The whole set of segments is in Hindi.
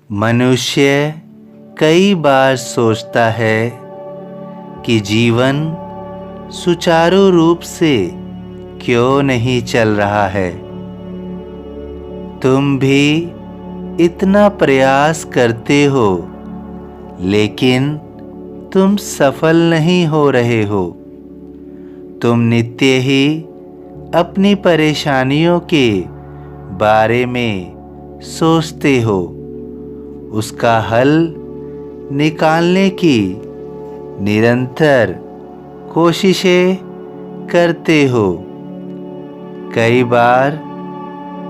मनुष्य कई बार सोचता है कि जीवन सुचारू रूप से क्यों नहीं चल रहा है। तुम भी इतना प्रयास करते हो, लेकिन तुम सफल नहीं हो रहे हो। तुम नित्य ही अपनी परेशानियों के बारे में सोचते हो, उसका हल निकालने की निरंतर कोशिशें करते हो। कई बार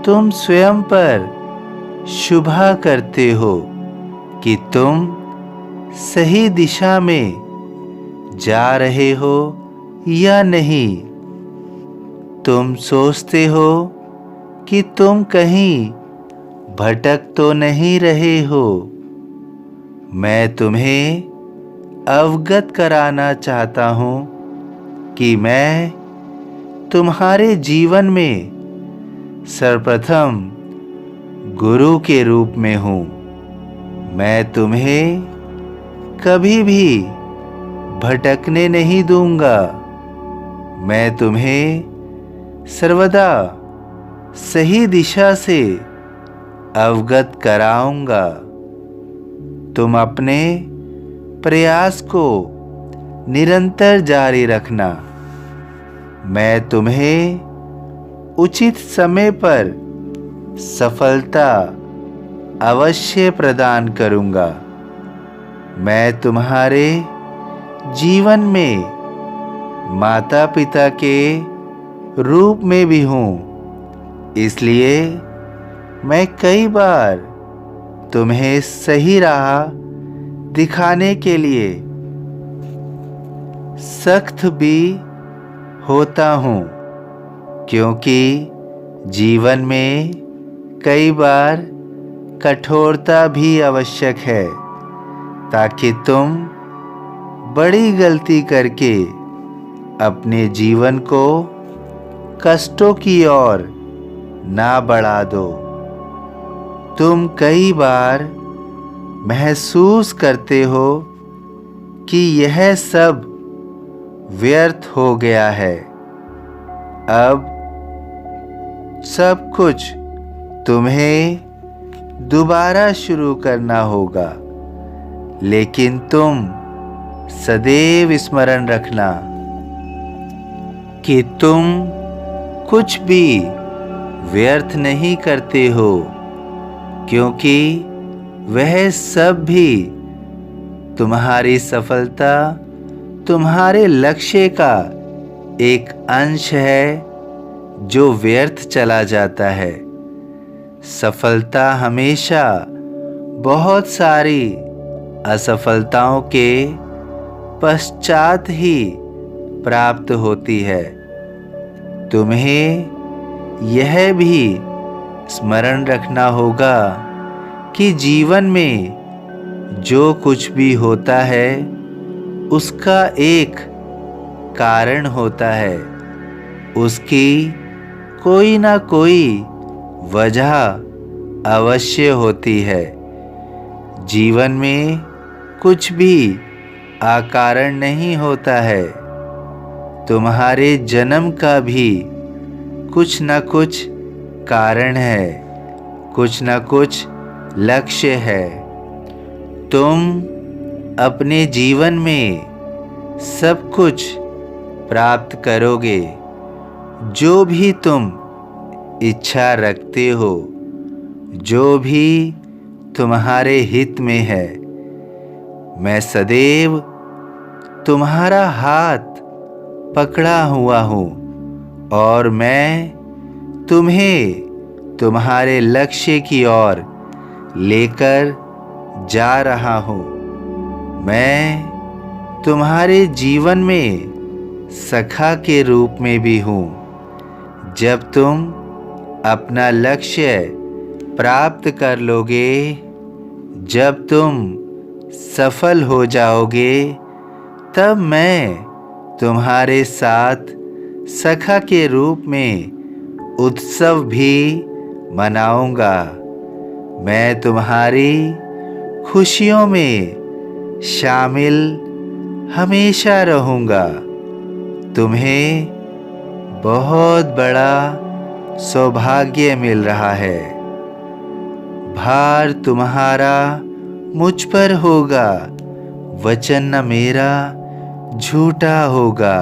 तुम स्वयं पर शुभा करते हो कि तुम सही दिशा में जा रहे हो या नहीं। तुम सोचते हो कि तुम कहीं भटक तो नहीं रहे हो। मैं तुम्हें अवगत कराना चाहता हूँ कि मैं तुम्हारे जीवन में सर्वप्रथम गुरु के रूप में हूँ। मैं तुम्हें कभी भी भटकने नहीं दूंगा। मैं तुम्हें सर्वदा सही दिशा से अवगत कराऊंगा। तुम अपने प्रयास को निरंतर जारी रखना। मैं तुम्हें उचित समय पर सफलता अवश्य प्रदान करूंगा। मैं तुम्हारे जीवन में माता पिता के रूप में भी हूँ, इसलिए मैं कई बार तुम्हें सही राह दिखाने के लिए सख्त भी होता हूँ, क्योंकि जीवन में कई बार कठोरता भी आवश्यक है, ताकि तुम बड़ी गलती करके अपने जीवन को कष्टों की ओर ना बढ़ा दो। तुम कई बार महसूस करते हो कि यह सब व्यर्थ हो गया है। अब सब कुछ तुम्हें दोबारा शुरू करना होगा, लेकिन तुम सदैव स्मरण रखना कि तुम कुछ भी व्यर्थ नहीं करते हो, क्योंकि वह सब भी तुम्हारी सफलता, तुम्हारे लक्ष्य का एक अंश है जो व्यर्थ चला जाता है। सफलता हमेशा बहुत सारी असफलताओं के पश्चात ही प्राप्त होती है। तुम्हें यह भी स्मरण रखना होगा कि जीवन में जो कुछ भी होता है उसका एक कारण होता है। उसकी कोई ना कोई वजह अवश्य होती है। जीवन में कुछ भी अकारण नहीं होता है। तुम्हारे जन्म का भी कुछ न कुछ कारण है, कुछ न कुछ लक्ष्य है। तुम अपने जीवन में सब कुछ प्राप्त करोगे जो भी तुम इच्छा रखते हो, जो भी तुम्हारे हित में है। मैं सदैव तुम्हारा हाथ पकड़ा हुआ हूँ और मैं तुम्हें तुम्हारे लक्ष्य की ओर लेकर जा रहा हूँ। मैं तुम्हारे जीवन में सखा के रूप में भी हूँ। जब तुम अपना लक्ष्य प्राप्त कर लोगे, जब तुम सफल हो जाओगे, तब मैं तुम्हारे साथ सखा के रूप में उत्सव भी मनाऊंगा। मैं तुम्हारी खुशियों में शामिल हमेशा रहूँगा। तुम्हें बहुत बड़ा सौभाग्य मिल रहा है। भार तुम्हारा मुझ पर होगा, वचन न मेरा झूठा होगा।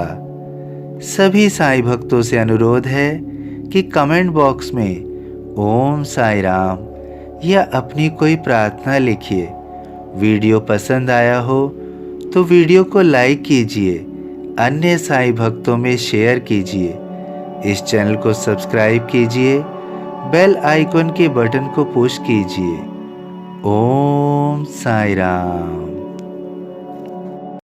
सभी साईं भक्तों से अनुरोध है कि कमेंट बॉक्स में ओम साई राम या अपनी कोई प्रार्थना लिखिए। वीडियो पसंद आया हो तो वीडियो को लाइक कीजिए, अन्य साईं भक्तों में शेयर कीजिए। इस चैनल को सब्सक्राइब कीजिए, बेल आइकन के बटन को पुश कीजिए। ओम साई राम।